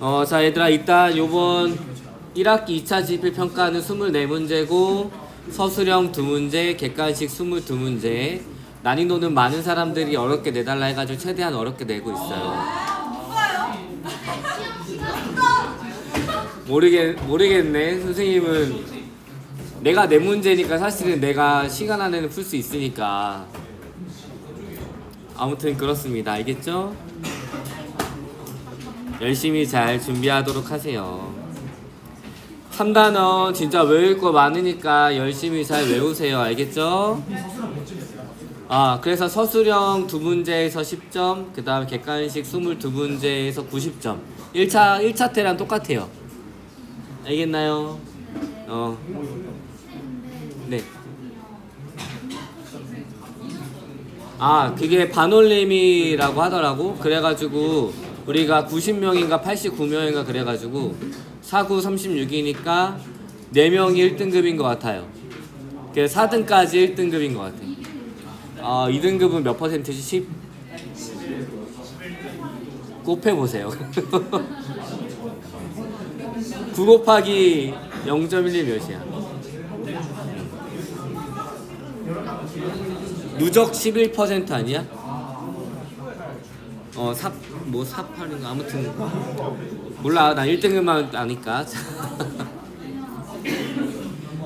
자 얘들아, 이따 요번 1학기 2차 지필평가는 24문제고 서술형 2문제, 객관식 22문제. 난이도는 많은 사람들이 어렵게 내달라 해가지고 최대한 어렵게 내고 있어요. 모르겠네. 선생님은 내가 내 문제니까 사실은 내가 시간 안에는 풀 수 있으니까. 아무튼 그렇습니다. 알겠죠? 열심히 잘 준비하도록 하세요. 3단원 진짜 외울 거 많으니까 열심히 잘 외우세요. 알겠죠? 그래서 서술형 2문제에서 10점, 그 다음에 객관식 22문제에서 90점. 1차 때랑 똑같아요. 알겠나요? 네. 그게 반올림이라고 하더라고. 그래가지고 우리가 90명인가 89명인가 그래가지고 4, 9, 36이니까 4명이 1등급인 것 같아요. 그래서 4등까지 1등급인 것 같아요. 2등급은 몇 퍼센트지? 10? 곱해보세요. 9 곱하기 0.11 몇이야? 누적 11% 아니야? 4,8인가? 아무튼 몰라. 나 1등급만 아니까.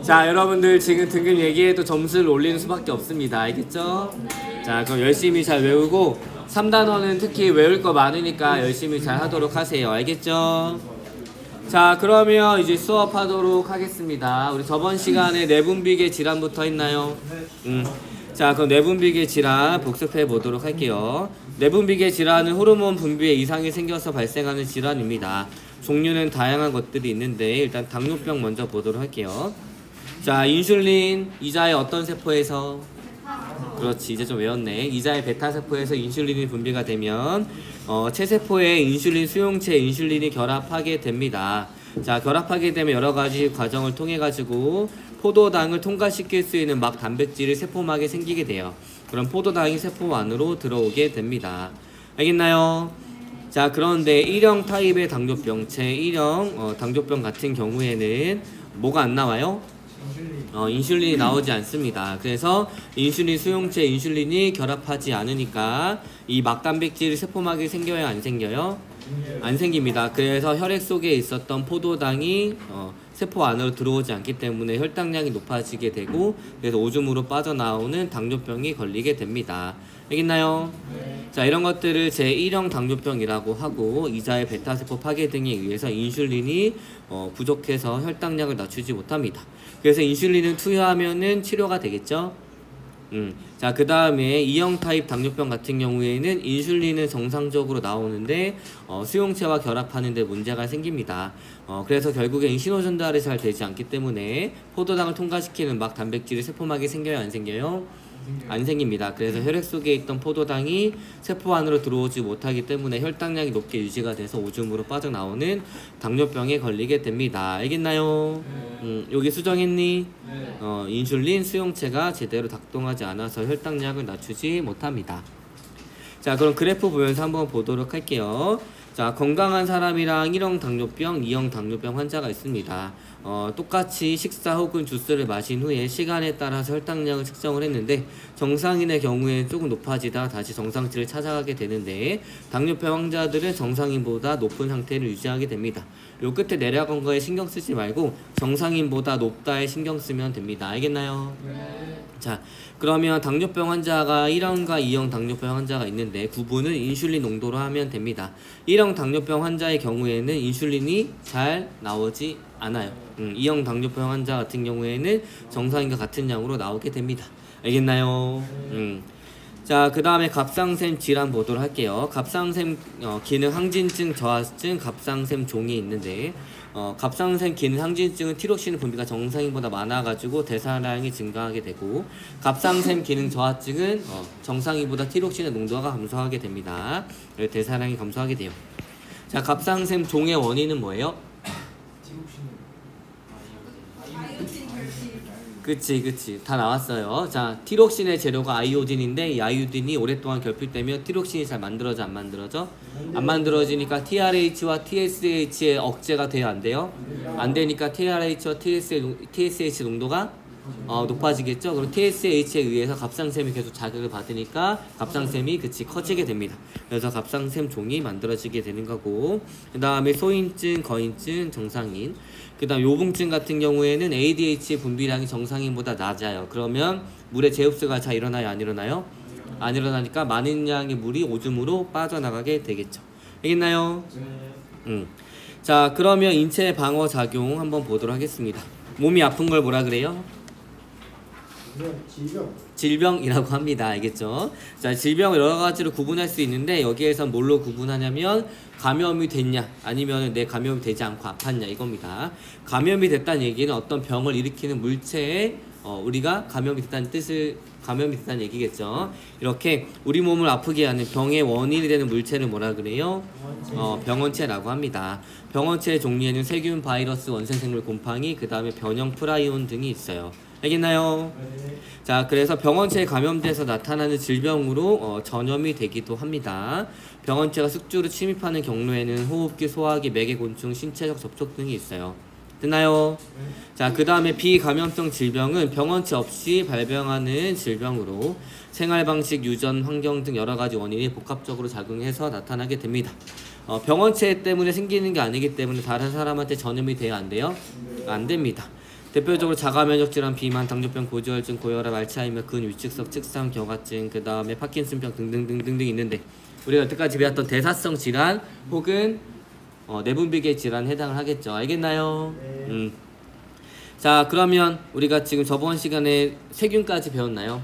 자, 여러분들 지금 등급 얘기해도 점수를 올리는 수밖에 없습니다. 알겠죠? 자, 그럼 열심히 잘 외우고 3단원은 특히 외울 거 많으니까 열심히 잘 하도록 하세요. 알겠죠? 자, 그러면 이제 수업하도록 하겠습니다. 우리 저번 시간에 내분비계 질환부터 했나요? 자, 그럼 내분비계 질환 복습해 보도록 할게요. 내분비계 질환은 호르몬 분비에 이상이 생겨서 발생하는 질환입니다. 종류는 다양한 것들이 있는데 일단 당뇨병 먼저 보도록 할게요. 자, 인슐린, 이자의 어떤 세포에서? 그렇지, 이제 좀 외웠네. 이자의 베타세포에서 인슐린이 분비가 되면 체세포에 인슐린 수용체 인슐린이 결합하게 됩니다. 자, 결합하게 되면 여러가지 과정을 통해 가지고 포도당을 통과시킬 수 있는 막 단백질이 세포막에 생기게 돼요. 그럼 포도당이 세포 안으로 들어오게 됩니다. 알겠나요? 자, 그런데 1형 타입의 당뇨병, 제1형 당뇨병 같은 경우에는 뭐가 안 나와요? 인슐린이 나오지 않습니다. 그래서 인슐린 수용체 인슐린이 결합하지 않으니까 이 막단백질이 세포막에 생겨요, 안 생겨요? 안 생깁니다. 그래서 혈액 속에 있었던 포도당이 세포 안으로 들어오지 않기 때문에 혈당량이 높아지게 되고 그래서 오줌으로 빠져나오는 당뇨병이 걸리게 됩니다. 알겠나요? 자, 이런 것들을 제1형 당뇨병이라고 하고 이자의 베타세포 파괴 등에 의해서 인슐린이 부족해서 혈당량을 낮추지 못합니다. 그래서 인슐린을 투여하면은 치료가 되겠죠? 자, 그 다음에 2형 타입 당뇨병 같은 경우에는 인슐린은 정상적으로 나오는데 수용체와 결합하는 데 문제가 생깁니다. 그래서 결국엔 신호 전달이 잘 되지 않기 때문에 포도당을 통과시키는 막 단백질이 세포막에 생겨요, 안 생겨요? 안 생깁니다. 그래서 혈액 속에 있던 포도당이 세포 안으로 들어오지 못하기 때문에 혈당량이 높게 유지가 돼서 오줌으로 빠져나오는 당뇨병에 걸리게 됩니다. 알겠나요? 여기 수정했니? 인슐린 수용체가 제대로 작동하지 않아서 혈당량을 낮추지 못합니다. 자, 그럼 그래프 보면서 한번 보도록 할게요. 자, 건강한 사람이랑 1형 당뇨병, 2형 당뇨병 환자가 있습니다. 똑같이 식사 혹은 주스를 마신 후에 시간에 따라서 혈당량을 측정을 했는데 정상인의 경우에는 조금 높아지다 다시 정상치를 찾아가게 되는데 당뇨병 환자들은 정상인보다 높은 상태를 유지하게 됩니다. 요 끝에 내려간 거에 신경 쓰지 말고 정상인보다 높다에 신경 쓰면 됩니다. 알겠나요? 자, 그러면 당뇨병 환자가 1형과 2형 당뇨병 환자가 있는데 구분은 인슐린 농도로 하면 됩니다. 1형 당뇨병 환자의 경우에는 인슐린이 잘 나오지 않아요. 2형 당뇨병 환자 같은 경우에는 정상인과 같은 양으로 나오게 됩니다. 알겠나요? 자, 그 다음에 갑상샘 질환 보도록 할게요. 갑상샘 기능 항진증, 저하증, 갑상샘 종이 있는데 갑상샘 기능 항진증은 티록신 분비가 정상인보다 많아가지고 대사량이 증가하게 되고 갑상샘 기능 저하증은 정상인보다 티록신의 농도가 감소하게 됩니다. 대사량이 감소하게 돼요. 자, 갑상샘 종의 원인은 뭐예요? 그치. 다 나왔어요. 자, 티록신의 재료가 아이오딘인데 이 아이오딘이 오랫동안 결핍되면 티록신이 잘 만들어져 안 만들어져? 안 만들어지니까 TRH와 TSH의 억제가 돼요 안 돼요? 안 되니까 TRH와 TSH 농도가 높아지겠죠? 그리고 TSH에 의해서 갑상샘이 계속 자극을 받으니까 갑상샘이 커지게 됩니다. 그래서 갑상샘 종이 만들어지게 되는 거고, 그 다음에 소인증, 거인증, 정상인, 그 다음 요붕증 같은 경우에는 ADH의 분비량이 정상인보다 낮아요. 그러면 물의 재흡수가 잘 일어나요 안 일어나요? 안 일어나니까 많은 양의 물이 오줌으로 빠져나가게 되겠죠. 알겠나요? 자, 그러면 인체 방어 작용 한번 보도록 하겠습니다. 몸이 아픈 걸 뭐라 그래요? 질병이라고 합니다. 알겠죠? 자, 질병을 여러 가지로 구분할 수 있는데 여기에서 뭘로 구분하냐면 감염이 됐냐 아니면 내 감염이 되지 않고 아팠냐 이겁니다. 감염이 됐다는 얘기는 어떤 병을 일으키는 물체에 우리가 감염이 됐다는 얘기겠죠. 이렇게 우리 몸을 아프게 하는 병의 원인이 되는 물체를 뭐라 그래요? 병원체라고 합니다. 병원체의 종류에는 세균, 바이러스, 원생생물, 곰팡이, 그 다음에 변형, 프라이온 등이 있어요. 알겠나요? 자, 그래서 병원체에 감염돼서 나타나는 질병으로 전염이 되기도 합니다. 병원체가 숙주로 침입하는 경우에는 호흡기, 소화기, 매개곤충, 신체적 접촉 등이 있어요. 됐나요? 자, 그 다음에 비감염성 질병은 병원체 없이 발병하는 질병으로 생활방식, 유전, 환경 등 여러가지 원인이 복합적으로 작용해서 나타나게 됩니다. 병원체 때문에 생기는 게 아니기 때문에 다른 사람한테 전염이 돼야 안 돼요? 안 됩니다. 대표적으로 자가면역 질환, 비만, 당뇨병, 고지혈증, 고혈압, 알츠하이머, 근위축성, 측상, 경화증, 그 다음에 파킨슨병 등등등등 있는데 우리가 여태까지 배웠던 대사성 질환 혹은 내분비계 질환에 해당을 하겠죠. 알겠나요? 자, 그러면 우리가 지금 저번 시간에 세균까지 배웠나요?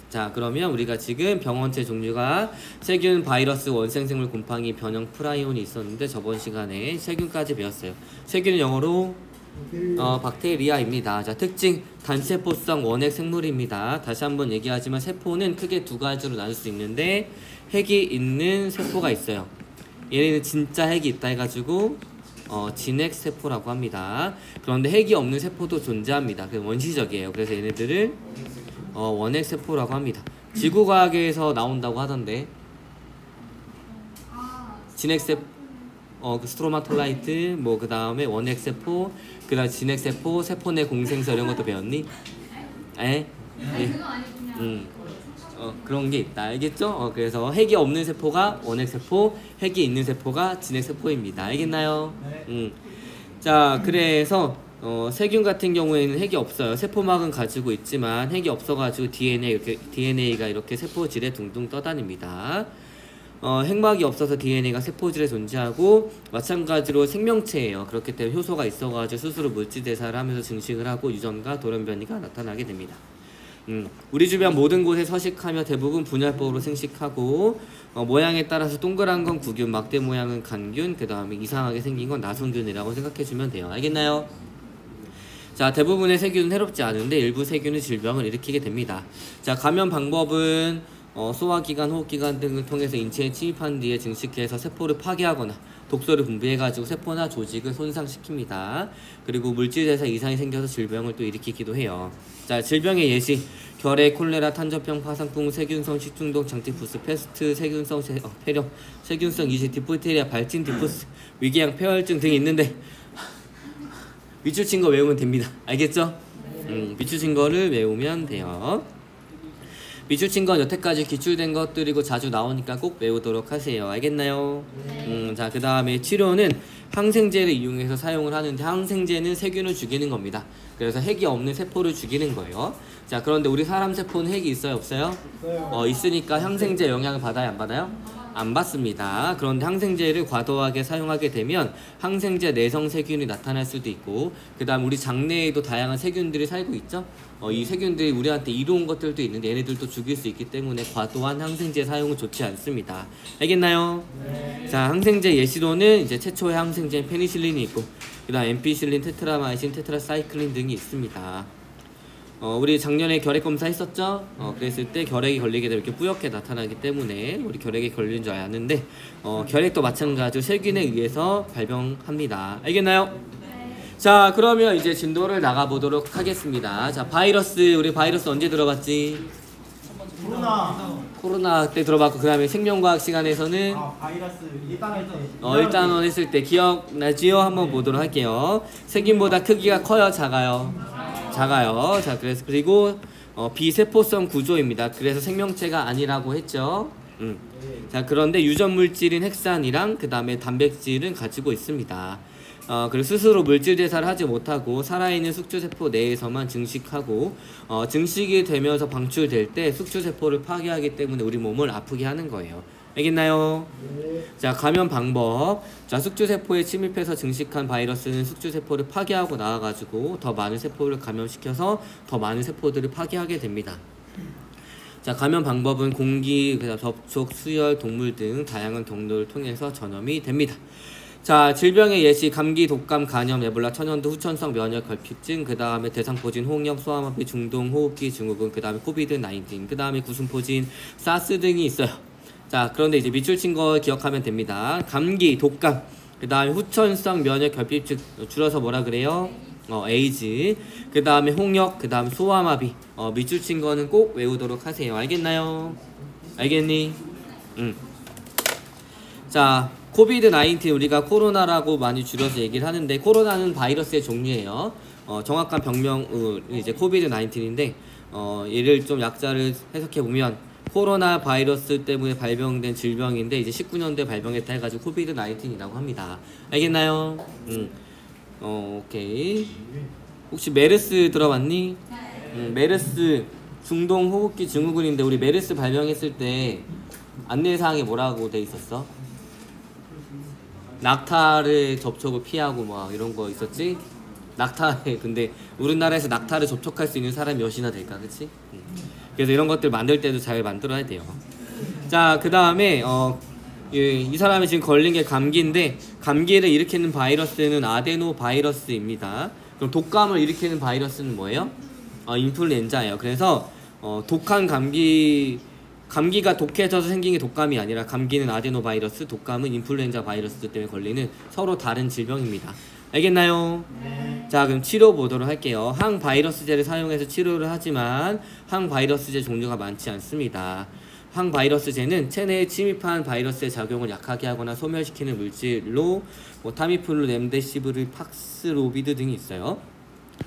자, 그러면 우리가 지금 병원체 종류가 세균, 바이러스, 원생생물, 곰팡이, 변형, 프라이온이 있었는데 저번 시간에 세균까지 배웠어요. 세균은 영어로 박테리아입니다. 자, 특징 단세포성 원핵 생물입니다. 다시 한번 얘기하지만 세포는 크게 두 가지로 나눌 수 있는데 핵이 있는 세포가 있어요. 얘네는 진짜 핵이 있다 해가지고 진핵세포라고 합니다. 그런데 핵이 없는 세포도 존재합니다. 그 원시적이에요. 그래서 얘네들을 원핵세포라고 합니다. 지구과학에서 나온다고 하던데 진핵세포 그 스트로마톨라이트 그 다음에 원핵세포, 그 다음 진핵세포, 세포 내 공생서 이런 것도 배웠니? 네. 그런 게 있다. 알겠죠? 그래서 핵이 없는 세포가 원핵세포, 핵이 있는 세포가 진핵세포입니다. 알겠나요? 자, 그래서 세균 같은 경우에는 핵이 없어요. 세포막은 가지고 있지만 핵이 없어가지고 DNA가 이렇게 세포질에 둥둥 떠다닙니다. 핵막이 없어서 DNA가 세포질에 존재하고 마찬가지로 생명체예요. 그렇기 때문에 효소가 있어가지고 스스로 물질 대사를 하면서 증식을 하고 유전과 돌연변이가 나타나게 됩니다. 우리 주변 모든 곳에 서식하며 대부분 분열법으로 생식하고 모양에 따라서 동그란 건 구균, 막대 모양은 간균, 그 다음에 이상하게 생긴 건 나성균이라고 생각해주면 돼요. 알겠나요? 자, 대부분의 세균은 해롭지 않은데 일부 세균은 질병을 일으키게 됩니다. 자, 감염 방법은 소화기관, 호흡기관 등을 통해서 인체에 침입한 뒤에 증식해서 세포를 파괴하거나 독소를 분비해가지고 세포나 조직을 손상시킵니다. 그리고 물질대사 이상이 생겨서 질병을 또 일으키기도 해요. 자, 질병의 예시 결핵, 콜레라, 탄저병, 파상풍, 세균성 식중독, 장티푸스, 패스트, 세균성 폐렴, 세균성 이식, 디프테리아, 발진, 디푸스, 위궤양, 폐혈증 등이 있는데 밑줄 친 거 외우면 됩니다. 알겠죠? 밑줄 친 거를 외우면 돼요. 밑줄 친 건 여태까지 기출된 것들이고 자주 나오니까 꼭 외우도록 하세요. 알겠나요? 자, 그 다음에 치료는 항생제를 이용해서 사용을 하는데 항생제는 세균을 죽이는 겁니다. 그래서 핵이 없는 세포를 죽이는 거예요. 자, 그런데 우리 사람 세포는 핵이 있어요? 없어요? 있으니까 항생제 영향을 받아요? 안 받아요? 안 받습니다. 그런데 항생제를 과도하게 사용하게 되면 항생제 내성 세균이 나타날 수도 있고 그 다음 우리 장내에도 다양한 세균들이 살고 있죠. 이 세균들이 우리한테 이로운 것들도 있는데 얘네들도 죽일 수 있기 때문에 과도한 항생제 사용은 좋지 않습니다. 알겠나요? 네. 자, 항생제 예시로는 이제 최초의 항생제인 페니실린이 있고 그 다음 엠피실린, 테트라마이신, 테트라사이클린 등이 있습니다. 우리 작년에 결핵 검사 했었죠? 그랬을 때 결핵이 걸리게 되면 이렇게 뿌옇게 나타나기 때문에 우리 결핵이 걸린 줄 알았는데 결핵도 마찬가지로 세균에 의해서 발병합니다. 알겠나요? 자, 그러면 이제 진도를 나가보도록 하겠습니다. 자, 바이러스, 우리 바이러스 언제 들어봤지? 코로나 때 들어봤고, 그 다음에 생명과학 시간에서는 바이러스 1단원 때 1단원 했을 때 기억나지요? 한번 보도록 할게요. 생김보다 크기가 커요? 작아요? 작아요. 자, 그래서 그리고 비세포성 구조입니다. 그래서 생명체가 아니라고 했죠. 자, 그런데 유전물질인 핵산이랑 그 다음에 단백질은 가지고 있습니다. 그리고 스스로 물질 대사를 하지 못하고 살아있는 숙주세포 내에서만 증식하고 증식이 되면서 방출될 때 숙주세포를 파괴하기 때문에 우리 몸을 아프게 하는 거예요. 알겠나요? 네. 자, 감염 방법. 자, 숙주세포에 침입해서 증식한 바이러스는 숙주세포를 파괴하고 나와가지고 더 많은 세포를 감염시켜서 더 많은 세포들을 파괴하게 됩니다. 자, 감염 방법은 공기, 그다음 접촉, 수혈, 동물 등 다양한 경로를 통해서 전염이 됩니다. 자, 질병의 예시 감기, 독감, 간염, 에볼라, 천연두, 후천성 면역 결핍증, 그 다음에 대상포진, 홍역, 소아마비, 중동, 호흡기 증후군, 그 다음에 코비드-19, 그 다음에 구순포진, 사스 등이 있어요. 자, 그런데 이제 밑줄 친 거 기억하면 됩니다. 감기, 독감, 그 다음에 후천성 면역 결핍증, 줄여서 뭐라 그래요? 에이즈, 그 다음에 홍역, 그 다음 소아마비. 밑줄 친 거는 꼭 외우도록 하세요. 알겠나요? 알겠니? 자, 코비드-19 우리가 코로나라고 많이 줄여서 얘기를 하는데, 코로나는 바이러스의 종류예요. 정확한 병명은 이제 코비드-19인데 얘를 좀 약자를 해석해 보면 코로나 바이러스 때문에 발병된 질병인데 이제 19년도에 발병했다 해가지고 코비드-19이라고 합니다. 알겠나요? 오케이. 혹시 메르스 들어봤니? 메르스 중동 호흡기 증후군인데 우리 메르스 발병했을 때 안내사항에 뭐라고 돼 있었어? 낙타를 접촉을 피하고 막 이런 거 있었지? 낙타에 근데 우리나라에서 낙타를 접촉할 수 있는 사람이 몇이나 될까, 그치? 그래서 이런 것들 만들 때도 잘 만들어야 돼요. 자, 그 다음에 이 사람이 지금 걸린 게 감기인데 감기를 일으키는 바이러스는 아데노 바이러스입니다. 그럼 독감을 일으키는 바이러스는 뭐예요? 인플루엔자예요. 그래서 독한 감기가 독해져서 생긴 게 독감이 아니라 감기는 아데노 바이러스, 독감은 인플루엔자 바이러스 때문에 걸리는 서로 다른 질병입니다. 알겠나요? 네. 자, 그럼 치료 보도록 할게요. 항바이러스제를 사용해서 치료를 하지만 항바이러스제 종류가 많지 않습니다. 항바이러스제는 체내에 침입한 바이러스의 작용을 약하게 하거나 소멸시키는 물질로 타미플루, 렘데시비르, 팍스로비드 등이 있어요.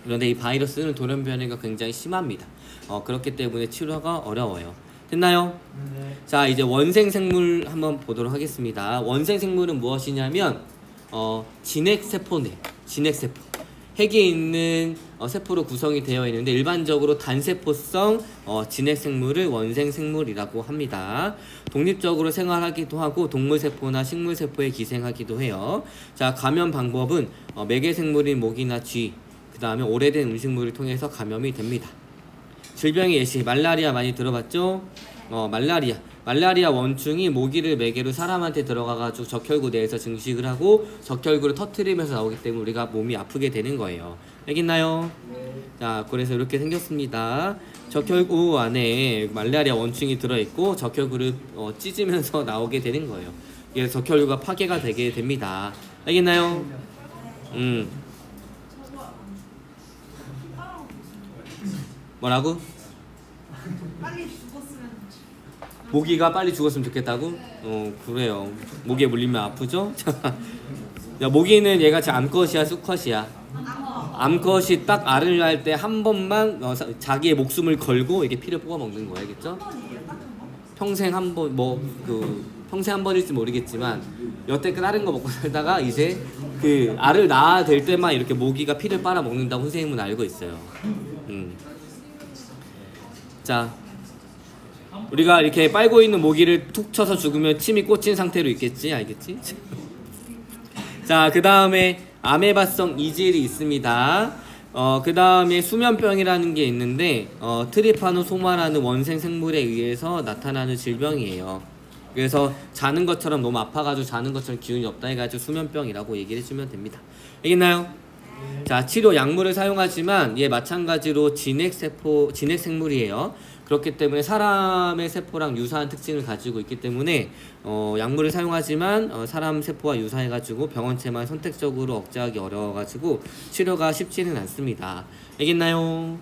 그런데 이 바이러스는 돌연 변이가 굉장히 심합니다. 그렇기 때문에 치료가 어려워요. 됐나요? 네. 자, 이제 원생생물 한번 보도록 하겠습니다. 원생생물은 무엇이냐면 진핵세포네. 진핵세포. 핵에 있는 세포로 구성이 되어 있는데 일반적으로 단세포성 진핵생물을 원생생물이라고 합니다. 독립적으로 생활하기도 하고 동물세포나 식물세포에 기생하기도 해요. 자, 감염 방법은 매개생물인 모기나 쥐, 그 다음에 오래된 음식물을 통해서 감염이 됩니다. 질병의 예시, 말라리아 많이 들어봤죠? 말라리아 원충이 모기를 매개로 사람한테 들어가가지고 적혈구 내에서 증식을 하고 적혈구를 터트리면서 나오기 때문에 우리가 몸이 아프게 되는 거예요. 알겠나요? 네. 자, 그래서 이렇게 생겼습니다. 적혈구 안에 말라리아 원충이 들어있고 적혈구를 찢으면서 나오게 되는 거예요. 그래서 적혈구가 파괴가 되게 됩니다. 알겠나요? 뭐라고? 빨리 죽었으면. 모기가 빨리 죽었으면 좋겠다고? 그래요. 모기에 물리면 아프죠? 야, 모기는 얘가 암컷이야, 수컷이야? 암컷이 딱 알을 낳을 때 한 번만 자기의 목숨을 걸고 이게 피를 뽑아 먹는 거야, 알겠죠? 평생 한 번, 평생 한 번일지 모르겠지만 여태껏 다른 거 먹고 살다가 이제 그 알을 낳아야 될 때만 이렇게 모기가 피를 빨아 먹는다고 선생님은 알고 있어요. 자, 우리가 이렇게 빨고 있는 모기를 툭 쳐서 죽으면 침이 꽂힌 상태로 있겠지? 알겠지? 자, 그 다음에 아메바성 이질이 있습니다. 그 다음에 수면병이라는 게 있는데 트리파노소마라는 원생생물에 의해서 나타나는 질병이에요. 그래서 자는 것처럼 너무 아파가지고 자는 것처럼 기운이 없다 해가지고 수면병이라고 얘기를 해주면 됩니다. 알겠나요? 자, 치료 약물을 사용하지만 얘 마찬가지로 진핵세포, 진핵생물이에요. 그렇기 때문에 사람의 세포랑 유사한 특징을 가지고 있기 때문에 약물을 사용하지만 사람 세포와 유사해가지고 병원체만 선택적으로 억제하기 어려워가지고 치료가 쉽지는 않습니다. 알겠나요?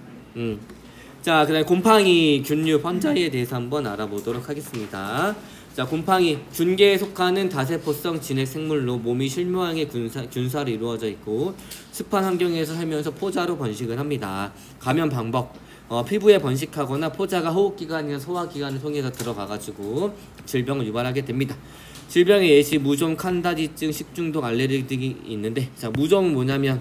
자, 그 다음에 곰팡이 균류 환자에 대해서 한번 알아보도록 하겠습니다. 자, 곰팡이 균계에 속하는 다세포성 진핵생물로 몸이 실모양의 균사로 이루어져 있고 습한 환경에서 살면서 포자로 번식을 합니다. 감염 방법 피부에 번식하거나 포자가 호흡기관이나 소화기관을 통해서 들어가가지고 질병을 유발하게 됩니다. 질병의 예시 무좀, 칸다디증, 식중독, 알레르기 등이 있는데 자, 무좀은 뭐냐면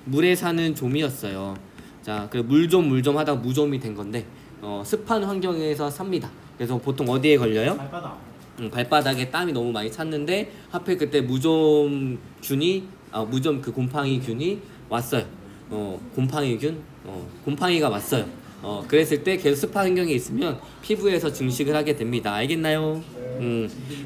물에 사는 좀이었어요. 자, 그 물좀 하다가 무좀이 된 건데 습한 환경에서 삽니다. 그래서 보통 어디에 걸려요? 발바닥. 발바닥에 땀이 너무 많이 찼는데 하필 그때 무좀균이 무좀 그 곰팡이 균이 왔어요. 곰팡이가 왔어요. 그랬을 때 계속 습한 환경에 있으면 피부에서 증식을 하게 됩니다. 알겠나요?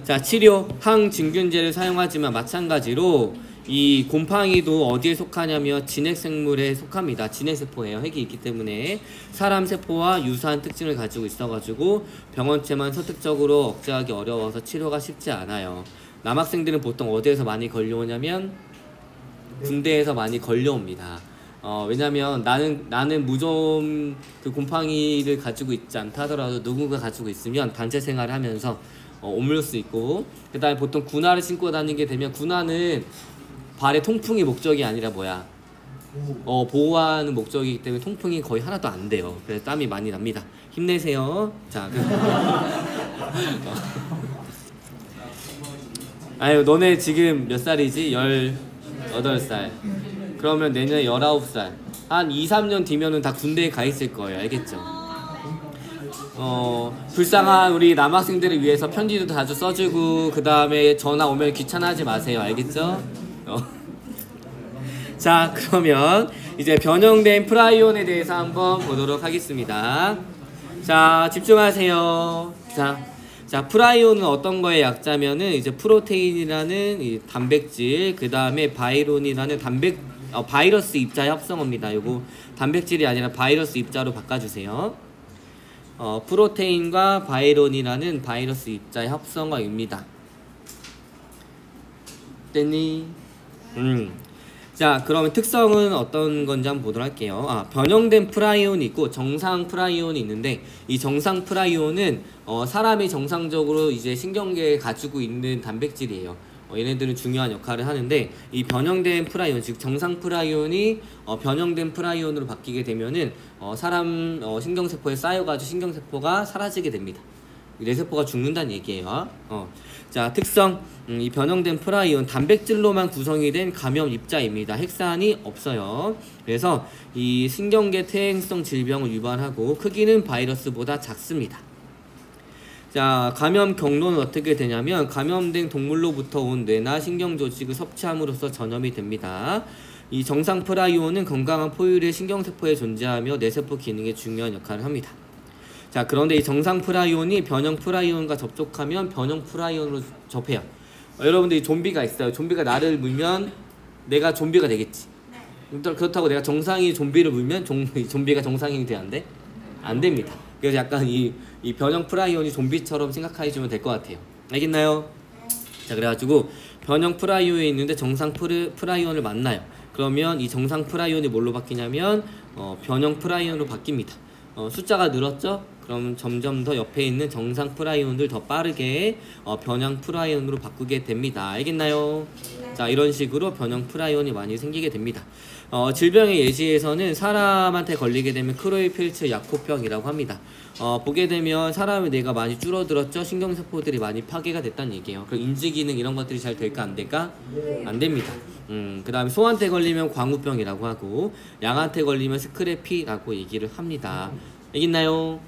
자, 치료 항진균제를 사용하지만 마찬가지로 이 곰팡이도 어디에 속하냐면 진핵생물에 속합니다. 진핵세포예요. 핵이 있기 때문에 사람 세포와 유사한 특징을 가지고 있어가지고 병원체만 선택적으로 억제하기 어려워서 치료가 쉽지 않아요. 남학생들은 보통 어디에서 많이 걸려오냐면 군대에서 많이 걸려옵니다. 왜냐면 나는 무좀 그 곰팡이를 가지고 있지 않다 하더라도 누군가 가지고 있으면 단체 생활을 하면서 옮을 수 있고 그 다음에 보통 군화를 신고 다니게 되면 군화는 발의 통풍이 목적이 아니라 뭐야 보호하는 목적이기 때문에 통풍이 거의 하나도 안 돼요. 그래서 땀이 많이 납니다. 힘내세요. 자, 아유, 너네 지금 몇 살이지? 18살. 그러면 내년에 19살. 한 2, 3년 뒤면은 다 군대에 가 있을 거예요. 알겠죠? 불쌍한 우리 남학생들을 위해서 편지도 자주 써주고 그 다음에 전화 오면 귀찮아하지 마세요. 알겠죠? 자, 그러면 이제 변형된 프라이온에 대해서 한번 보도록 하겠습니다. 자, 집중하세요. 자, 프라이온은 어떤 거의 약자면은 이제 프로테인이라는 이 단백질, 그 다음에 바이론이라는 바이러스 입자 합성어입니다. 요거 단백질이 아니라 바이러스 입자로 바꿔주세요. 프로테인과 바이론이라는 바이러스 입자의 합성어입니다. 됐니? 자, 그러면 특성은 어떤 건지 한번 보도록 할게요. 변형된 프라이온이 있고 정상 프라이온이 있는데 이 정상 프라이온은 사람이 정상적으로 이제 신경계에 가지고 있는 단백질이에요. 얘네들은 중요한 역할을 하는데 이 변형된 프라이온, 즉 정상 프라이온이 변형된 프라이온으로 바뀌게 되면은 사람 신경세포에 쌓여가지고 신경세포가 사라지게 됩니다. 뇌세포가 죽는다는 얘기예요. 자, 특성 이 변형된 프라이온 단백질로만 구성이 된 감염 입자입니다. 핵산이 없어요. 그래서 이 신경계 퇴행성 질병을 유발하고 크기는 바이러스보다 작습니다. 자, 감염 경로는 어떻게 되냐면 감염된 동물로부터 온 뇌나 신경 조직을 섭취함으로써 전염이 됩니다. 이 정상 프라이온은 건강한 포유류의 신경세포에 존재하며 뇌세포 기능에 중요한 역할을 합니다. 자, 그런데 이 정상 프라이온이 변형 프라이온과 접촉하면 변형 프라이온으로 접해요. 여러분들 이 좀비가 있어요. 좀비가 나를 물면 내가 좀비가 되겠지. 그렇다고 내가 정상이 좀비를 물면 좀비가 정상인이 돼야 안 돼? 안 됩니다. 그래서 약간 이 변형 프라이온이 좀비처럼 생각해주면 될 것 같아요. 알겠나요? 자, 그래가지고 변형 프라이온이 있는데 정상 프라이온을 만나요. 그러면 이 정상 프라이온이 뭘로 바뀌냐면 변형 프라이온으로 바뀝니다. 숫자가 늘었죠? 그럼 점점 더 옆에 있는 정상 프라이온들 더 빠르게 변형 프라이온으로 바꾸게 됩니다. 알겠나요? 자, 이런 식으로 변형 프라이온이 많이 생기게 됩니다. 질병의 예시에서는 사람한테 걸리게 되면 크로이필츠 야코병이라고 합니다. 보게 되면 사람의 뇌가 많이 줄어들었죠? 신경세포들이 많이 파괴가 됐다는 얘기예요. 그럼 인지기능 이런 것들이 잘 될까 안 될까? 안 됩니다. 그 다음에 소한테 걸리면 광우병이라고 하고 양한테 걸리면 스크래피라고 얘기를 합니다. 알겠나요?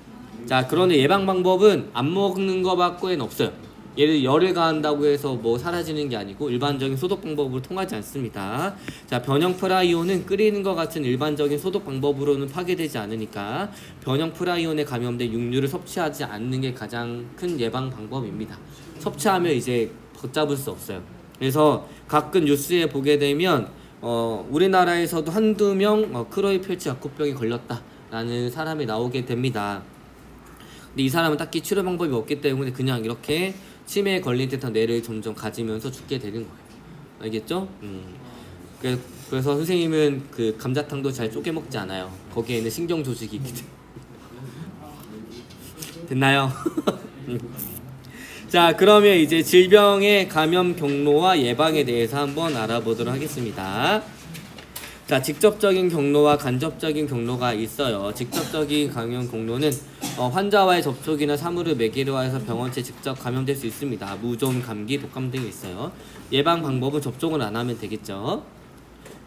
자, 그런데 예방 방법은 안 먹는 거 밖엔 없어요. 얘를 열을 가한다고 해서 뭐 사라지는 게 아니고 일반적인 소독 방법으로 통하지 않습니다. 자, 변형 프라이온은 끓이는 것 같은 일반적인 소독 방법으로는 파괴되지 않으니까 변형 프라이온에 감염된 육류를 섭취하지 않는 게 가장 큰 예방 방법입니다. 섭취하면 이제 걷잡을 수 없어요. 그래서 가끔 뉴스에 보게 되면 우리나라에서도 한두 명 크로이 펠치 약구병이 걸렸다라는 사람이 나오게 됩니다. 근데 이 사람은 딱히 치료 방법이 없기 때문에 그냥 이렇게 치매에 걸린 듯한 뇌를 점점 가지면서 죽게 되는 거예요. 알겠죠? 그래서 선생님은 그 감자탕도 잘 쪼개 먹지 않아요. 거기에는 신경 조직이 있기 때문에. 됐나요? 자, 그러면 이제 질병의 감염 경로와 예방에 대해서 한번 알아보도록 하겠습니다. 자, 직접적인 경로와 간접적인 경로가 있어요. 직접적인 감염 경로는 환자와의 접촉이나 사물을 매개로 해서 병원체 직접 감염될 수 있습니다. 무좀, 감기, 독감 등이 있어요. 예방 방법은 접촉을 안 하면 되겠죠.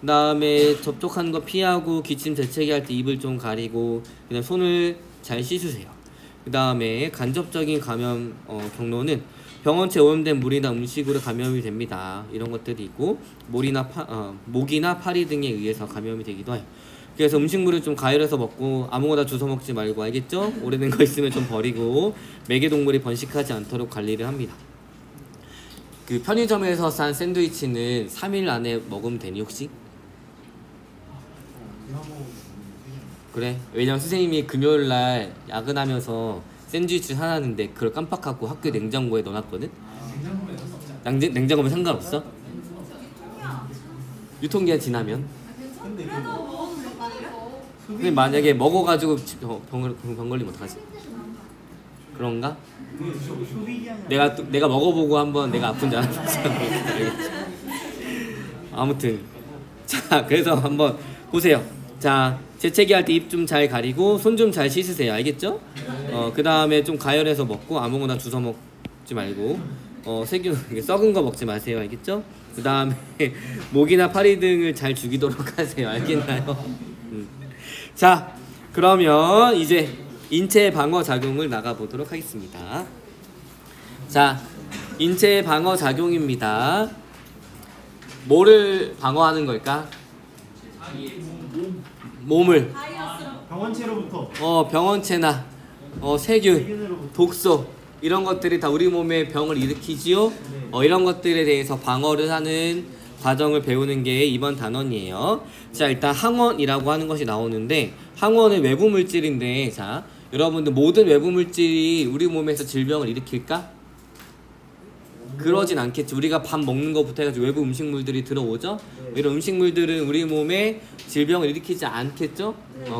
그 다음에 접촉하는 거 피하고 기침 재채기 할 때 입을 좀 가리고 그다음 손을 잘 씻으세요. 그 다음에 간접적인 감염 경로는 병원체 오염된 물이나 음식으로 감염이 됩니다. 이런 것들이 있고 모기나 파리 등에 의해서 감염이 되기도 해요. 그래서 음식물을 좀 가열해서 먹고 아무거나 주워 먹지 말고, 알겠죠? 오래된 거 있으면 좀 버리고 매개동물이 번식하지 않도록 관리를 합니다. 그 편의점에서 산 샌드위치는 3일 안에 먹으면 되니 혹시? 그래? 왜냐면 선생님이 금요일날 야근하면서 샌드위치 사놨는데 그걸 깜빡하고 학교 냉장고에 넣어놨거든? 냉장고면 상관없어? 유통기한 지나면? 근데 만약에 먹어가지고 병 걸리면 어떡하지? 그런가? 내가 먹어보고 한번 내가 아픈지 안 아픈지 알겠지? 아무튼 자, 그래서 한번 보세요. 자, 재채기 할 때 입 좀 잘 가리고 손 좀 잘 씻으세요. 알겠죠? 그 다음에 좀 가열해서 먹고 아무거나 주워 먹지 말고 세균 썩은 거 먹지 마세요. 알겠죠? 그 다음에 모기나 파리 등을 잘 죽이도록 하세요. 알겠나요? 자, 그러면 이제 인체 방어 작용을 나가보도록 하겠습니다. 자, 인체 방어 작용입니다. 뭐를 방어하는 걸까? 몸을 병원체로부터 병원체나 세균, 독소 이런 것들이 다 우리 몸에 병을 일으키지요. 이런 것들에 대해서 방어를 하는 과정을 배우는 게 이번 단원이에요. 자, 일단 항원이라고 하는 것이 나오는데 항원은 외부 물질인데, 자, 여러분들 모든 외부 물질이 우리 몸에서 질병을 일으킬까? 그러진 않겠지. 우리가 밥 먹는 것부터 해가지고 외부 음식물들이 들어오죠. 이런 음식물들은 우리 몸에 질병을 일으키지 않겠죠.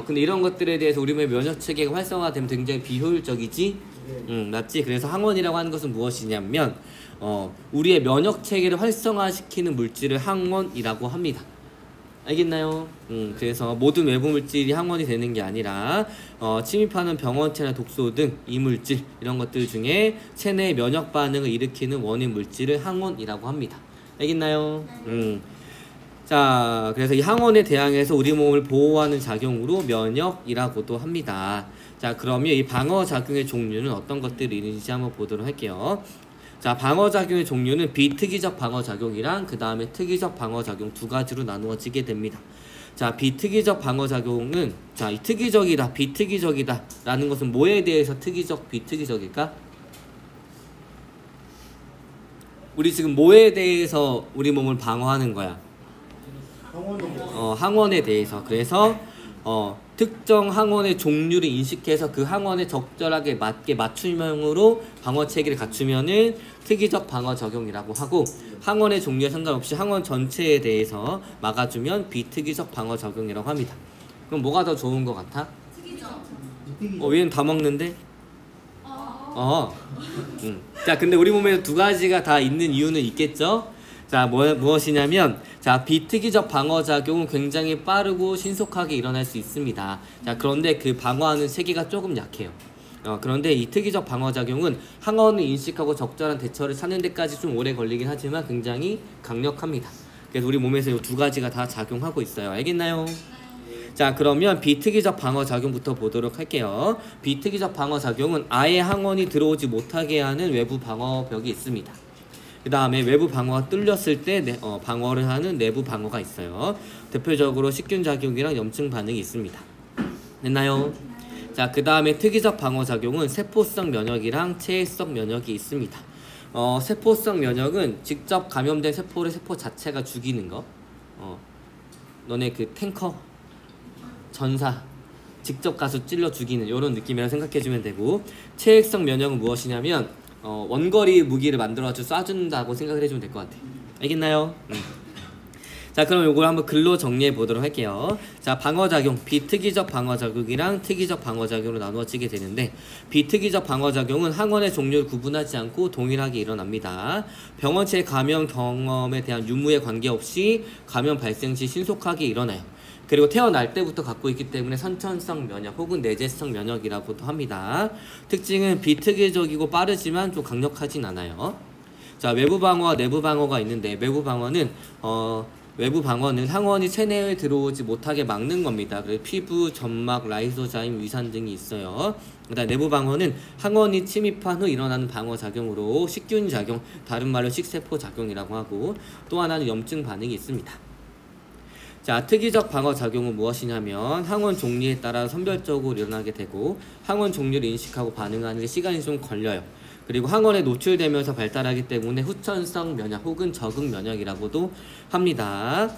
근데 이런 것들에 대해서 우리 몸의 면역 체계가 활성화되면 굉장히 비효율적이지. 맞지? 그래서 항원이라고 하는 것은 무엇이냐면 우리의 면역 체계를 활성화시키는 물질을 항원이라고 합니다. 알겠나요? 그래서 모든 외부 물질이 항원이 되는 게 아니라 침입하는 병원체나 독소 등 이물질 이런 것들 중에 체내의 면역 반응을 일으키는 원인 물질을 항원이라고 합니다. 알겠나요? 자, 그래서 이 항원에 대항해서 우리 몸을 보호하는 작용으로 면역이라고도 합니다. 자, 그러면 이 방어 작용의 종류는 어떤 것들이 있는지 한번 보도록 할게요. 자, 방어작용의 종류는 비특이적 방어작용이랑 그 다음에 특이적 방어작용 두 가지로 나누어지게 됩니다. 자, 비특이적 방어작용은, 자, 이 특이적이다, 비특이적이다 라는 것은 뭐에 대해서 특이적, 비특이적일까? 우리 지금 뭐에 대해서 우리 몸을 방어하는 거야? 항원에 대해서. 그래서 특정 항원의 종류를 인식해서 그 항원에 적절하게 맞게 맞춤형으로 방어 체계를 갖추면은 특이적 방어 작용이라고 하고, 항원의 종류에 상관없이 항원 전체에 대해서 막아주면 비특이적 방어 작용이라고 합니다. 그럼 뭐가 더 좋은 것 같아? 얘는 다 먹는데? 자, 근데 우리 몸에 두 가지가 다 있는 이유는 있겠죠? 자, 무엇이냐면, 자, 비특이적 방어작용은 굉장히 빠르고 신속하게 일어날 수 있습니다. 자, 그런데 그 방어하는 체계가 조금 약해요. 그런데 이 특이적 방어작용은 항원을 인식하고 적절한 대처를 찾는 데까지 좀 오래 걸리긴 하지만 굉장히 강력합니다. 그래서 우리 몸에서 이 두 가지가 다 작용하고 있어요. 알겠나요? 자, 그러면 비특이적 방어작용부터 보도록 할게요. 비특이적 방어작용은 아예 항원이 들어오지 못하게 하는 외부 방어벽이 있습니다. 그 다음에 외부 방어가 뚫렸을 때 방어를 하는 내부 방어가 있어요. 대표적으로 식균작용이랑 염증 반응이 있습니다. 됐나요? 자, 그 다음에 특이적 방어작용은 세포성 면역이랑 체해성 면역이 있습니다. 세포성 면역은 직접 감염된 세포를 세포 자체가 죽이는 거. 너네 그 탱커 전사 직접 가서 찔러 죽이는 이런 느낌이라고 생각해주면 되고, 체액성 면역은 무엇이냐면 원거리 무기를 만들어서 쏴준다고 생각을 해주면 될 것 같아. 알겠나요? 자, 그럼 요걸 한번 글로 정리해 보도록 할게요. 자, 방어작용, 비특이적 방어작용이랑 특이적 방어작용으로 나누어지게 되는데, 비특이적 방어작용은 항원의 종류를 구분하지 않고 동일하게 일어납니다. 병원체 감염 경험에 대한 유무에 관계없이 감염 발생 시 신속하게 일어나요. 그리고 태어날 때부터 갖고 있기 때문에 선천성 면역 혹은 내재성 면역이라고도 합니다. 특징은 비특이적이고 빠르지만 좀 강력하진 않아요. 자, 외부 방어와 내부 방어가 있는데, 외부 방어는 항원이 체내에 들어오지 못하게 막는 겁니다. 그래서 피부, 점막, 라이소자임, 위산 등이 있어요. 그다음 내부 방어는 항원이 침입한 후 일어나는 방어 작용으로 식균 작용, 다른 말로 식세포 작용이라고 하고, 또 하나는 염증 반응이 있습니다. 자, 특이적 방어 작용은 무엇이냐면 항원 종류에 따라 선별적으로 일어나게 되고, 항원 종류를 인식하고 반응하는 데 시간이 좀 걸려요. 그리고 항원에 노출되면서 발달하기 때문에 후천성 면역 혹은 적응 면역이라고도 합니다.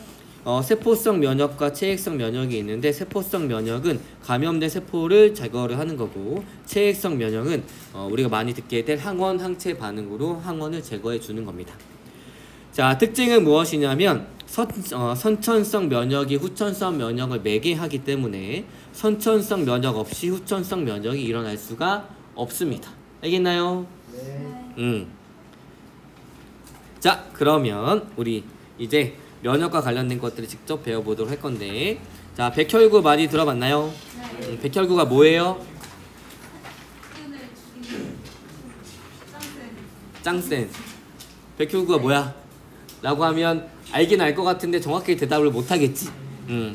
세포성 면역과 체액성 면역이 있는데, 세포성 면역은 감염된 세포를 제거를 하는 거고, 체액성 면역은 우리가 많이 듣게 될 항원 항체 반응으로 항원을 제거해 주는 겁니다. 자, 특징은 무엇이냐면 선천성 면역이 후천성 면역을 매개하기 때문에 선천성 면역 없이 후천성 면역이 일어날 수가 없습니다. 알겠나요? 네. 자, 그러면 우리 이제 면역과 관련된 것들을 직접 배워보도록 할 건데, 자, 백혈구 많이 들어봤나요? 네. 백혈구가 뭐예요? 짱센. 백혈구가 뭐야? 라고 하면 알긴 알 것 같은데 정확하게 대답을 못하겠지.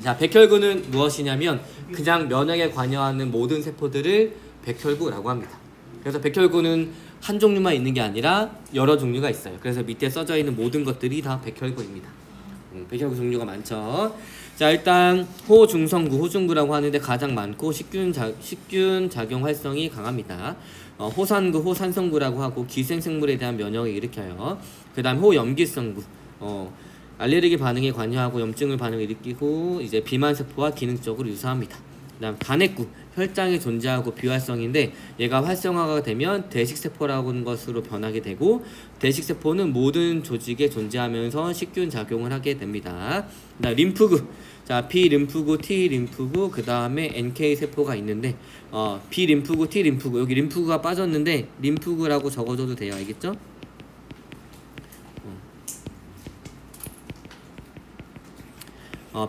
자, 백혈구는 무엇이냐면 그냥 면역에 관여하는 모든 세포들을 백혈구라고 합니다. 그래서 백혈구는 한 종류만 있는 게 아니라 여러 종류가 있어요. 그래서 밑에 써져 있는 모든 것들이 다 백혈구입니다. 백혈구 종류가 많죠. 자, 일단 호중성구, 호중구라고 하는데 가장 많고 식균 작용 활성이 강합니다. 호산구, 호산성구라고 하고 기생생물에 대한 면역을 일으켜요. 그 다음 호염기성구, 알레르기 반응에 관여하고 염증을 반응을 일으키고 이제 비만세포와 기능적으로 유사합니다. 그 다음 간핵구, 혈장에 존재하고 비활성인데 얘가 활성화가 되면 대식세포라고 하는 것으로 변하게 되고, 대식세포는 모든 조직에 존재하면서 식균 작용을 하게 됩니다. 그 다음 림프구, 자, B림프구, T림프구, 그 다음에 NK세포가 있는데 B림프구, T림프구, 여기 림프구가 빠졌는데 림프구라고 적어줘도 돼요. 알겠죠?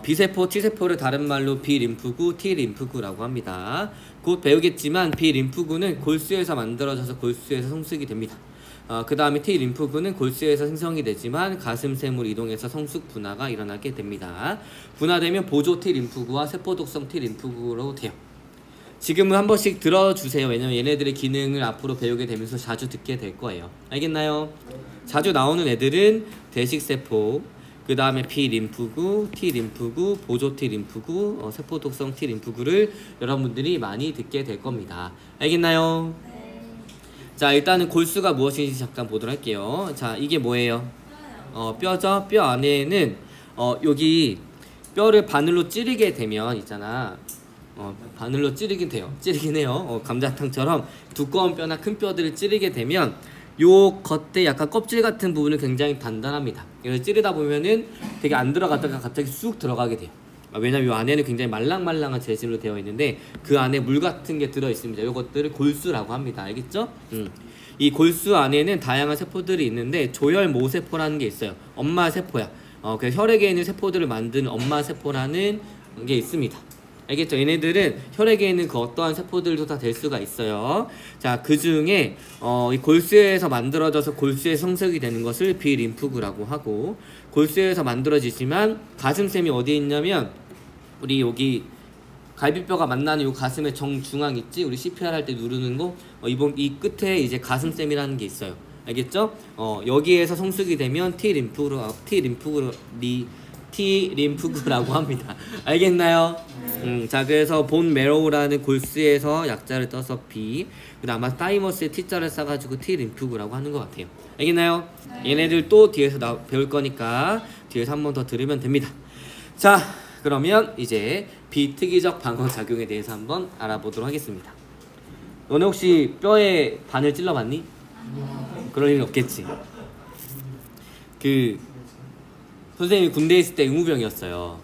B세포, T세포를 다른 말로 B림프구, T림프구라고 합니다. 곧 배우겠지만 B림프구는 골수에서 만들어져서 골수에서 성숙이 됩니다. 그 다음에 T림프구는 골수에서 생성이 되지만 가슴샘으로 이동해서 성숙 분화가 일어나게 됩니다. 분화되면 보조 T림프구와 세포독성 T림프구로 돼요. 지금은 한 번씩 들어주세요. 왜냐면 얘네들의 기능을 앞으로 배우게 되면서 자주 듣게 될 거예요. 알겠나요? 자주 나오는 애들은 대식세포, 그 다음에 B림프구, T림프구, 보조 T림프구, 세포독성 T림프구를 여러분들이 많이 듣게 될 겁니다. 알겠나요? 네. 자, 일단은 골수가 무엇인지 잠깐 보도록 할게요. 자, 이게 뭐예요? 뼈죠? 뼈 안에는 여기 뼈를 바늘로 찌르게 되면 있잖아. 바늘로 찌르긴 돼요. 찌르긴 해요. 감자탕처럼 두꺼운 뼈나 큰 뼈들을 찌르게 되면 요 겉에 약간 껍질 같은 부분은 굉장히 단단합니다. 그래서 찌르다 보면은 되게 안 들어갔다가 갑자기 쑥 들어가게 돼요. 왜냐면 요 안에는 굉장히 말랑말랑한 재질로 되어 있는데 그 안에 물 같은 게 들어 있습니다. 요것들을 골수라고 합니다. 알겠죠? 이 골수 안에는 다양한 세포들이 있는데 조혈모세포라는 게 있어요. 엄마 세포야. 그래서 혈액에 있는 세포들을 만드는 엄마 세포라는 게 있습니다. 알겠죠? 얘네들은 혈액에 있는 그 어떠한 세포들도 다 될 수가 있어요. 자, 그 중에 이 골수에서 만들어져서 골수에 성숙이 되는 것을 비림프구라고 하고, 골수에서 만들어지지만 가슴샘이 어디에 있냐면 우리 여기 갈비뼈가 만나는 요 가슴의 정중앙 있지? 우리 CPR 할 때 누르는 거, 이 끝에 이제 가슴샘이라는 게 있어요. 알겠죠? 여기에서 성숙이 되면 T림프구라고 합니다. 알겠나요? 자, 그래서 본 메로우라는 골수에서 약자를 떠서 B, 그 다음 아마 타이머스에 T자를 써가지고 T림프구라고 하는 것 같아요. 알겠나요? 네. 얘네들 또 뒤에서 배울 거니까 뒤에서 한 번 더 들으면 됩니다. 자, 그러면 이제 비특이적 방어 작용에 대해서 한번 알아보도록 하겠습니다. 너네 혹시 뼈에 바늘 찔러봤니? 그럴 일 없겠지. 그 선생님이 군대에 있을 때 의무병이었어요.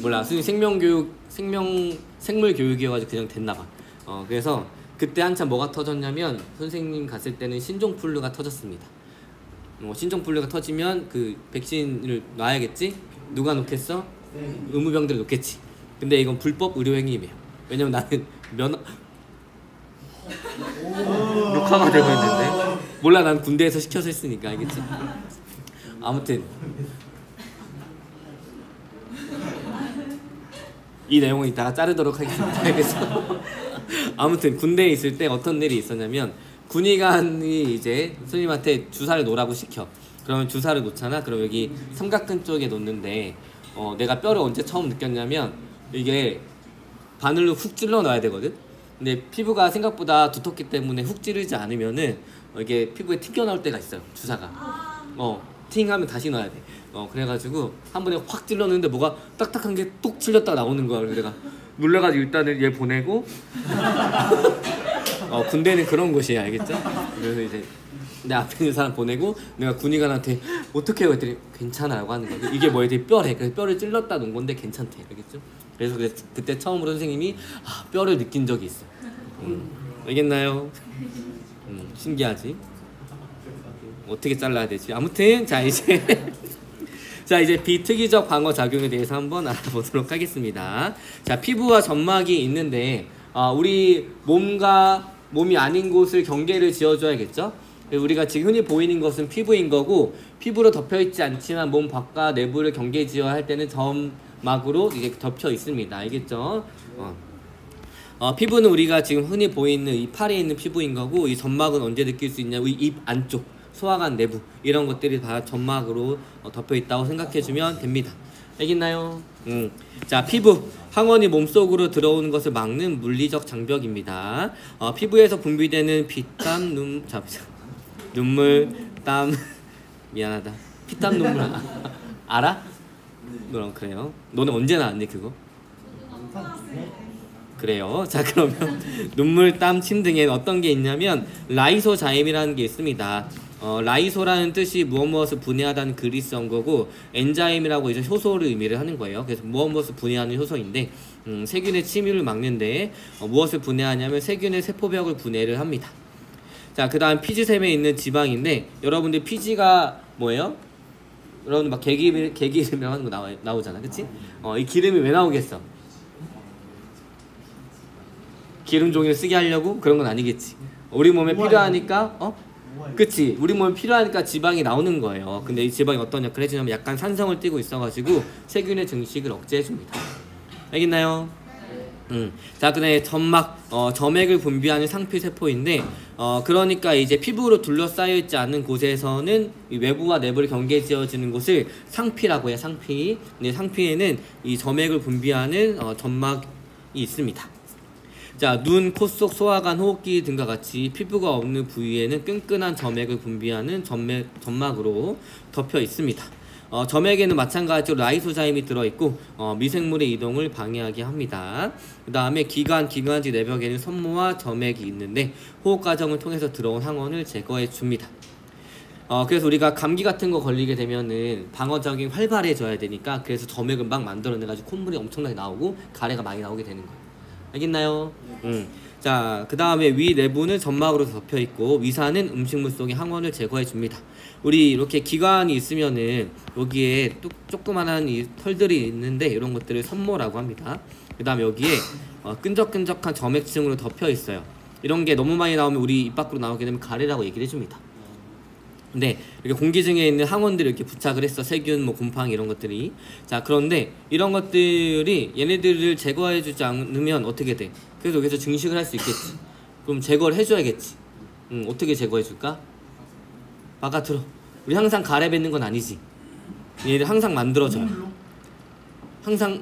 몰라, 생물 교육이어가지고 그냥 됐나봐. 그래서 그때 한참 뭐가 터졌냐면 선생님 갔을 때는 신종플루가 터졌습니다. 신종플루가 터지면 그 백신을 놔야겠지? 누가 놓겠어? 의무병들이 놓겠지. 근데 이건 불법 의료행위예요. 왜냐면 나는 녹화가 되고 있는데 몰라, 난 군대에서 시켜서 했으니까 알겠지? 아무튼 이 내용은 이따가 자르도록 하겠습니다. 알겠어? 아무튼 군대에 있을 때 어떤 일이 있었냐면 군의관이 이제 선생님한테 주사를 놓으라고 시켜. 그러면 주사를 놓잖아. 그럼 여기 삼각근 쪽에 놓는데 내가 뼈를 언제 처음 느꼈냐면 이게 바늘로 훅 찔러 넣어야 되거든. 근데 피부가 생각보다 두텁기 때문에 훅 찌르지 않으면은 이게 피부에 튕겨 나올 때가 있어요. 주사가 팅 하면 다시 넣어야 돼. 그래가지고 한 번에 확 찔렀는데 뭐가 딱딱한 게 뚝 찔렸다 나오는 거야. 그래서 내가 놀래가지고 일단은 얘 보내고 군대는 그런 곳이야, 알겠죠? 그래서 이제 내 앞에 있는 사람 보내고 내가 군의관한테 어떻게 해요? 했더니 괜찮아라고 하는 거야. 이게 뭐야? 뼈래. 그래서 뼈를 찔렀다 놓은 건데 괜찮대, 알겠죠? 그래서 그때 처음으로 선생님이 뼈를 느낀 적이 있어. 알겠나요? 신기하지? 어떻게 잘라야 되지? 아무튼 자 이제 비특이적 방어 작용에 대해서 한번 알아보도록 하겠습니다. 자, 피부와 점막이 있는데 우리 몸이 아닌 곳을 경계를 지어줘야겠죠? 우리가 지금 흔히 보이는 것은 피부인 거고, 피부로 덮여있지 않지만 몸 밖과 내부를 경계 지어야 할 때는 점막으로 이게 덮여 있습니다. 알겠죠? 피부는 우리가 지금 흔히 보이는 이 팔에 있는 피부인 거고, 이 점막은 언제 느낄 수 있냐면 입 안쪽, 소화관 내부 이런 것들이 다 점막으로 덮여 있다고 생각해주면 됩니다. 알겠나요? 자, 피부, 항원이 몸속으로 들어오는 것을 막는 물리적 장벽입니다. 피부에서 분비되는 피땀, 눈물, 땀 미안하다. 피땀, 눈물 알아? 그럼 그래요. 너네 언제 나왔니 그거? 그래요. 자, 그러면 눈물, 땀, 침 등에 어떤 게 있냐면 라이소자임이라는 게 있습니다. 라이소라는 뜻이 무엇을 분해하다는 그리스어거고, 엔자임이라고 이제 효소를 의미를 하는 거예요. 그래서 무엇을 분해하는 효소인데 세균의 침입을 막는데 무엇을 분해하냐면 세균의 세포벽을 분해를 합니다. 자, 그 다음 피지샘에 있는 지방인데, 여러분들 피지가 뭐예요? 여러분들 막 개기름이라고 하는 거 나오잖아, 그치? 이 기름이 왜 나오겠어? 기름 종이를 쓰게 하려고? 그런 건 아니겠지. 우리 몸에 필요하니까 그치, 우리 몸에 필요하니까 지방이 나오는 거예요. 근데 이 지방이 어떤 역할을 해주냐면 약간 산성을 띠고 있어가지고 세균의 증식을 억제해줍니다. 알겠나요? 자, 그다음에 점막, 점액을 분비하는 상피세포인데 그러니까 이제 피부로 둘러싸여 있지 않은 곳에서는 이 외부와 내부를 경계지어지는 곳을 상피라고 해요. 상피. 근데 상피에는 이 점액을 분비하는 점막이 있습니다. 자, 눈, 코 속, 소화관, 호흡기 등과 같이 피부가 없는 부위에는 끈끈한 점액을 분비하는 점막으로 덮여 있습니다. 점액에는 마찬가지로 라이소자임이 들어있고 미생물의 이동을 방해하게 합니다. 그 다음에 기관지 내벽에는 섬모와 점액이 있는데 호흡 과정을 통해서 들어온 항원을 제거해 줍니다. 그래서 우리가 감기 같은 거 걸리게 되면은 방어적인 활발해져야 되니까, 그래서 점액을 막 만들어내가지고 콧물이 엄청나게 나오고 가래가 많이 나오게 되는 거예요. 알겠나요? 자, 그 다음에 위 내부는 점막으로 덮여있고 위산은 음식물 속의 항원을 제거해줍니다. 우리 이렇게 기관이 있으면은 여기에 조그만한 이 털들이 있는데 이런 것들을 섬모라고 합니다. 그 다음에 여기에 끈적끈적한 점액층으로 덮여있어요. 이런 게 너무 많이 나오면 우리 입 밖으로 나오게 되면 가래라고 얘기를 해줍니다. 근데 이렇게 공기 중에 있는 항원들을 이렇게 부착을 했어. 세균, 곰팡이 이런 것들이. 자, 그런데 이런 것들이 얘네들을 제거해주지 않으면 어떻게 돼? 그래서 여기서 증식을 할 수 있겠지. 그럼 제거를 해줘야겠지. 어떻게 제거해줄까? 바깥으로. 우리 항상 가래 뱉는 건 아니지. 얘네들 항상 만들어져요. 항상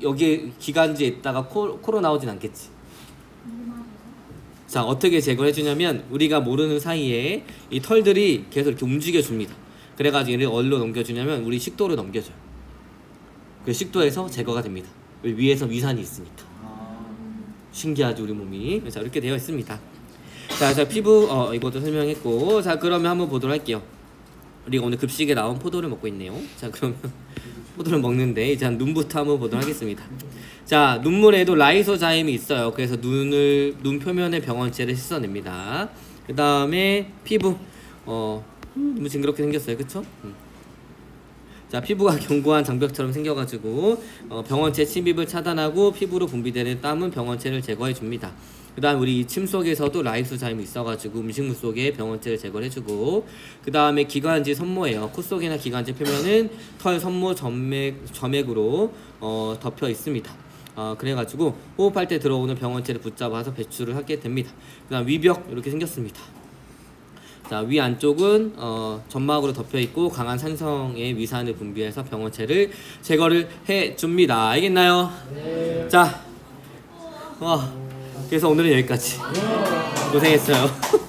여기 기관지에 있다가 코로 나오진 않겠지. 자, 어떻게 제거를 해주냐면 우리가 모르는 사이에 이 털들이 계속 이렇게 움직여줍니다. 그래가지고 얘를 어디로 넘겨주냐면 우리 식도로 넘겨줘요. 그 식도에서 제거가 됩니다. 위에서 위산이 있으니까. 신기하죠 우리 몸이. 자 이렇게 되어 있습니다. 자 피부 이것도 설명했고, 자 그러면 한번 보도록 할게요. 우리가 오늘 급식에 나온 포도를 먹고 있네요. 자 그러면 포도를 먹는데 이제 눈부터 한번 보도록 하겠습니다. 자 눈물에도 라이소자임이 있어요. 그래서 눈 표면의 병원체를 씻어냅니다. 그 다음에 피부 너무 징그럽게 생겼어요, 그쵸? 자 피부가 견고한 장벽처럼 생겨가지고 병원체 침입을 차단하고 피부로 분비되는 땀은 병원체를 제거해 줍니다. 그 다음 우리 침 속에서도 라이소자임이 있어가지고 음식물 속에 병원체를 제거를 해주고, 그 다음에 기관지 섬모예요. 코 속이나 기관지 표면은 털, 섬모, 점액으로 덮여 있습니다. 그래가지고 호흡할 때 들어오는 병원체를 붙잡아서 배출을 하게 됩니다. 그 다음 위벽 이렇게 생겼습니다. 자, 위 안쪽은 점막으로 덮여 있고 강한 산성의 위산을 분비해서 병원체를 제거를 해줍니다. 알겠나요? 네. 자, 그래서 오늘은 여기까지. 고생했어요.